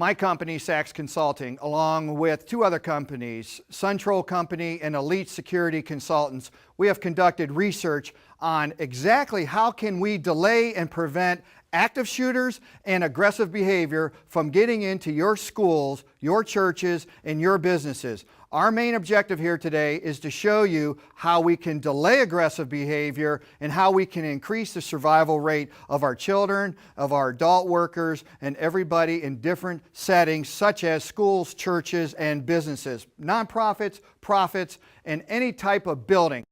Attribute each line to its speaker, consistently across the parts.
Speaker 1: My company, Sachs Consulting, along with two other companies, Suntroll Company and Elite Security Consultants, we have conducted research on exactly how can we delay and prevent active shooters and aggressive behavior from getting into your schools, your churches, and your businesses. Our main objective here today is to show you how we can delay aggressive behavior and how we can increase the survival rate of our children, of our adult workers, and everybody in different settings such as schools, churches, and businesses, nonprofits, profits, and any type of building.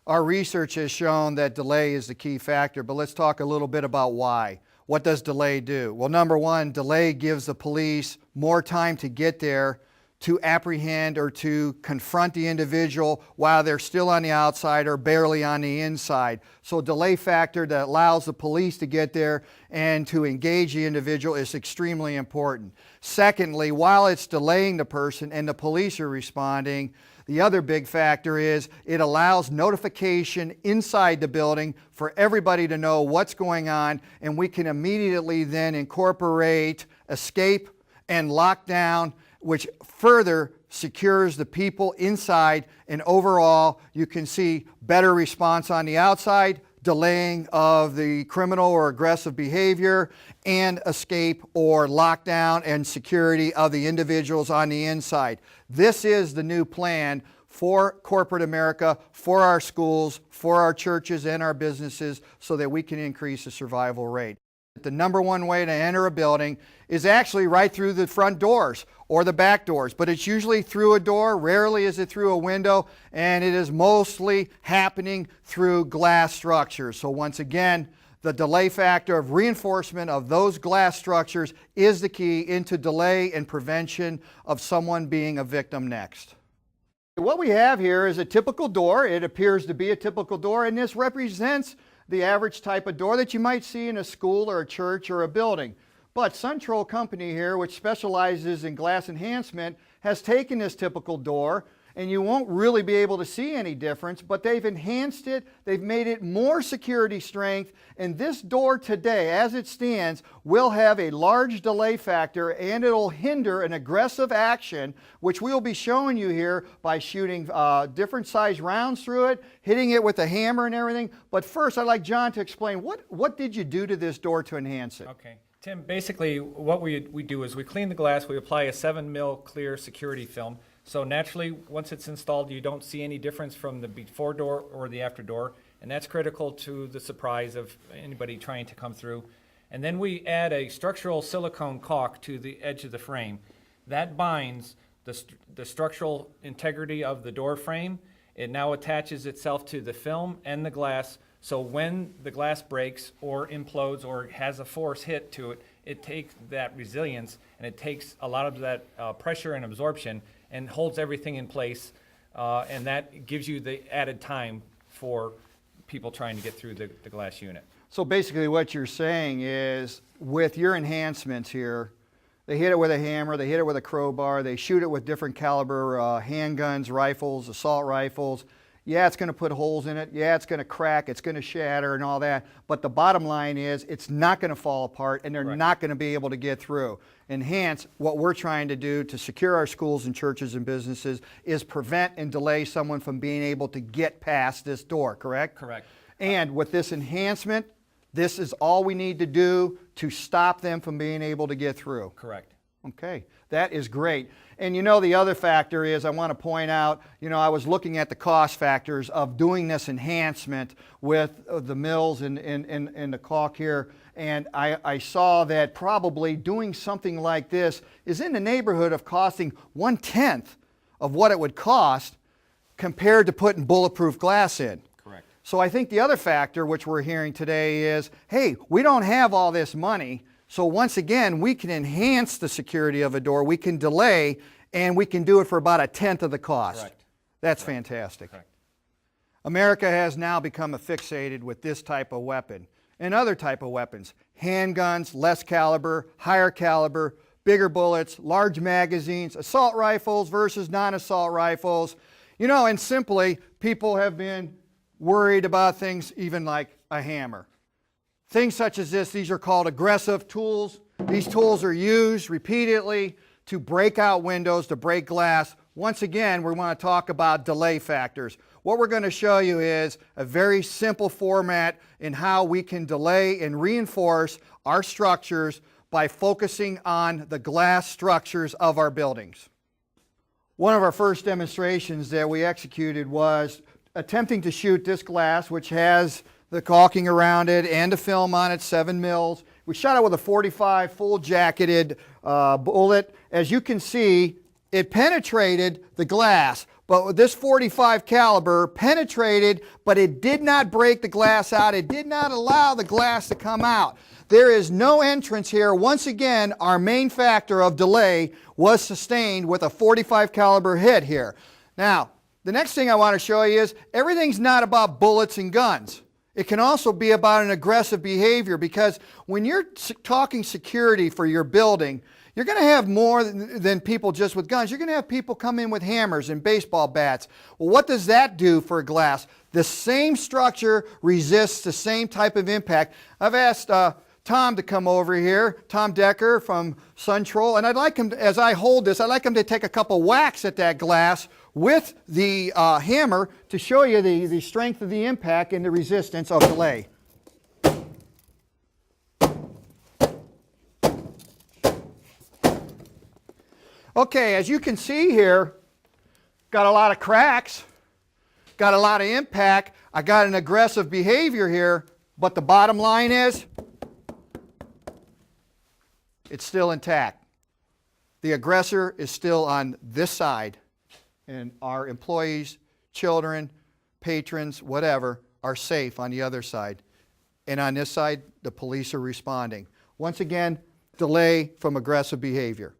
Speaker 1: Our research has shown that delay is the key factor, but let's talk a little bit about why. What does delay do? Well, number one, delay gives the police more time to get there to apprehend or to confront the individual while they're still on the outside or barely on the inside. So a delay factor that allows the police to get there and to engage the individual is extremely important. Secondly, while it's delaying the person and the police are responding, the other big factor is it allows notification inside the building for everybody to know what's going on, and we can immediately then incorporate escape and lockdown, which further secures the people inside, and overall you can see better response on the outside, delaying of the criminal or aggressive behavior, and escape or lockdown and security of the individuals on the inside. This is the new plan for corporate America, for our schools, for our churches and our businesses so that we can increase the survival rate. The number one way to enter a building is actually right through the front doors or the back doors, but it's usually through a door, rarely is it through a window, and it is mostly happening through glass structures. So once again, the delay factor of reinforcement of those glass structures is the key into delay and prevention of someone being a victim next. What we have here is a typical door. It appears to be a typical door, and this represents the average type of door that you might see in a school or a church or a building. But Suntroll Company here, which specializes in glass enhancement, has taken this typical door, and you won't really be able to see any difference, but they've enhanced it, they've made it more security strength, and this door today, as it stands, will have a large delay factor, and it'll hinder an aggressive action, which we'll be showing you here by shooting different size rounds through it, hitting it with a hammer and everything. But first, I'd like John to explain, what did you do to this door to enhance it?
Speaker 2: Okay. Tim, basically what we do is we clean the glass, we apply a 7 mil clear security film. So naturally, once it's installed, you don't see any difference from the before door or the after door, and that's critical to the surprise of anybody trying to come through. And then we add a structural silicone caulk to the edge of the frame. That binds the structural integrity of the door frame. It now attaches itself to the film and the glass, so when the glass breaks or implodes or has a force hit to it, it takes that resilience and it takes a lot of that pressure and absorption and holds everything in place, and that gives you the added time for people trying to get through the glass unit. So
Speaker 1: basically what you're saying is, with your enhancements here, they hit it with a hammer, they hit it with a crowbar, they shoot it with different caliber handguns, rifles, assault rifles. Yeah, it's going to put holes in it. Yeah, it's going to crack, it's going to shatter and all that. But the bottom line is it's not going to fall apart, and they're
Speaker 2: Correct.
Speaker 1: not going to be able to get through. Enhance, what we're trying to do to secure our schools and churches and businesses is prevent and delay someone from being able to get past this door, correct?
Speaker 2: Correct.
Speaker 1: And with this enhancement, this is all we need to do to stop them from being able to get through.
Speaker 2: Correct.
Speaker 1: Okay, that is great. And you know, the other factor is, I want to point out, you know, I was looking at the cost factors of doing this enhancement with the mills and the caulk here, and I saw that probably doing something like this is in the neighborhood of costing 1/10 of what it would cost compared to putting bulletproof glass in.
Speaker 2: Correct.
Speaker 1: So I think the other factor which we're hearing today is, hey, we don't have all this money, so once again, we can enhance the security of a door, we can delay, and we can do it for about 1/10 of the cost.
Speaker 2: Correct.
Speaker 1: That's
Speaker 2: Correct.
Speaker 1: fantastic.
Speaker 2: Correct.
Speaker 1: America has now become fixated with this type of weapon and other type of weapons. Handguns, less caliber, higher caliber, bigger bullets, large magazines, assault rifles versus non-assault rifles. You know, and simply, people have been worried about things even like a hammer. Things such as this, these are called aggressive tools. These tools are used repeatedly to break out windows, to break glass. Once again, we want to talk about delay factors. What we're going to show you is a very simple format in how we can delay and reinforce our structures by focusing on the glass structures of our buildings. One of our first demonstrations that we executed was attempting to shoot this glass, which has the caulking around it and the film on it, 7 mils. We shot it with a .45 full jacketed bullet. As you can see, it penetrated the glass, but this .45 caliber penetrated, but it did not break the glass out. It did not allow the glass to come out. There is no entrance here. Once again, our main factor of delay was sustained with a .45 caliber hit here. Now, the next thing I want to show you is everything's not about bullets and guns. It can also be about an aggressive behavior, because when you're talking security for your building, you're going to have more than people just with guns. You're going to have people come in with hammers and baseball bats. Well, what does that do for glass? The same structure resists the same type of impact. I've asked Tom to come over here, Tom Decker from Suntrol, and I'd like him, as I hold this, I'd like him to take a couple whacks at that glass with the hammer to show you the strength of the impact and the resistance of delay. Okay, as you can see here, got a lot of cracks, got a lot of impact, I got an aggressive behavior here, but the bottom line is, it's still intact. The aggressor is still on this side, and our employees, children, patrons, whatever, are safe on the other side. And on this side, the police are responding. Once again, delay from aggressive behavior.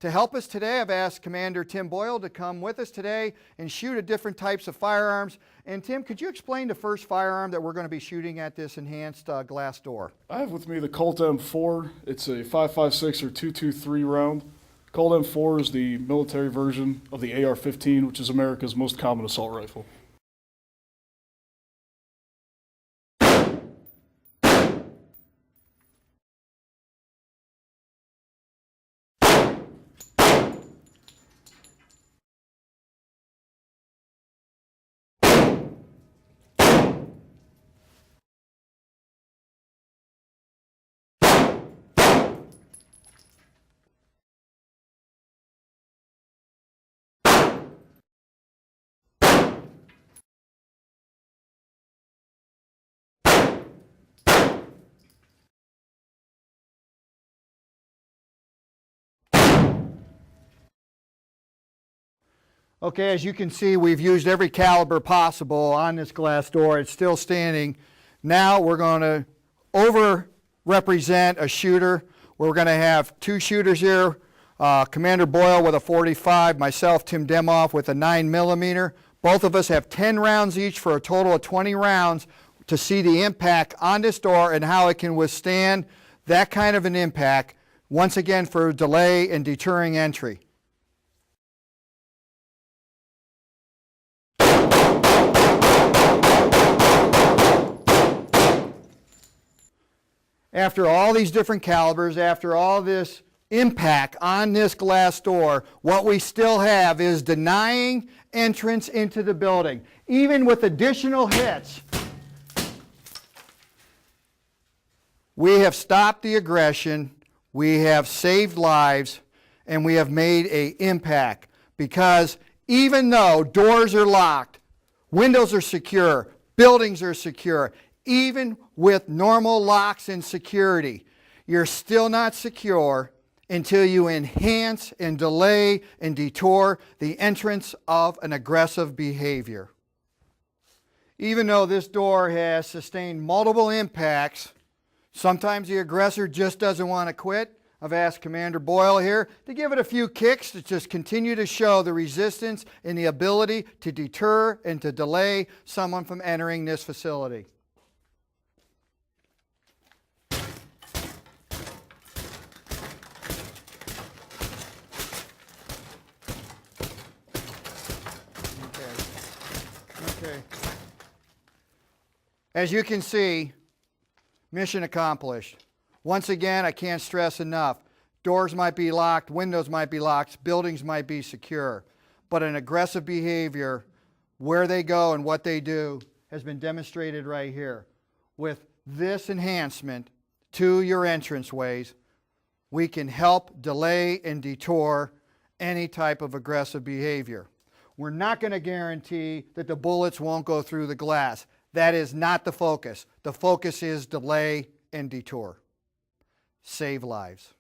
Speaker 1: To help us today, I've asked Commander Tim Boyle to come with us today and shoot at different types of firearms. And Tim, could you explain the first firearm that we're going to be shooting at this enhanced glass door?
Speaker 3: I have with me the Colt M4. It's a 5.56 or .223 round. Colt M4 is the military version of the AR-15, which is America's most common assault rifle.
Speaker 1: Okay, as you can see, we've used every caliber possible on this glass door. It's still standing. Now we're going to over-represent a shooter. We're going to have two shooters here, Commander Boyle with a .45, myself, Tim Dimoff, with a 9mm. Both of us have 10 rounds each for a total of 20 rounds to see the impact on this door and how it can withstand that kind of an impact, once again for delay and deterring entry. After all these different calibers, after all this impact on this glass door, what we still have is denying entrance into the building. Even with additional hits, we have stopped the aggression, we have saved lives, and we have made an impact. Because even though doors are locked, windows are secure, buildings are secure, even with normal locks and security, you're still not secure until you enhance and delay and detour the entrance of an aggressive behavior. Even though this door has sustained multiple impacts, sometimes the aggressor just doesn't want to quit. I've asked Commander Boyle here to give it a few kicks to just continue to show the resistance and the ability to deter and to delay someone from entering this facility. Okay. As you can see, mission accomplished. Once again, I can't stress enough. Doors might be locked, windows might be locked, buildings might be secure, but an aggressive behavior, where they go and what they do, has been demonstrated right here. With this enhancement to your entranceways, we can help delay and detour any type of aggressive behavior. We're not going to guarantee that the bullets won't go through the glass. That is not the focus. The focus is delay and detour. Save lives.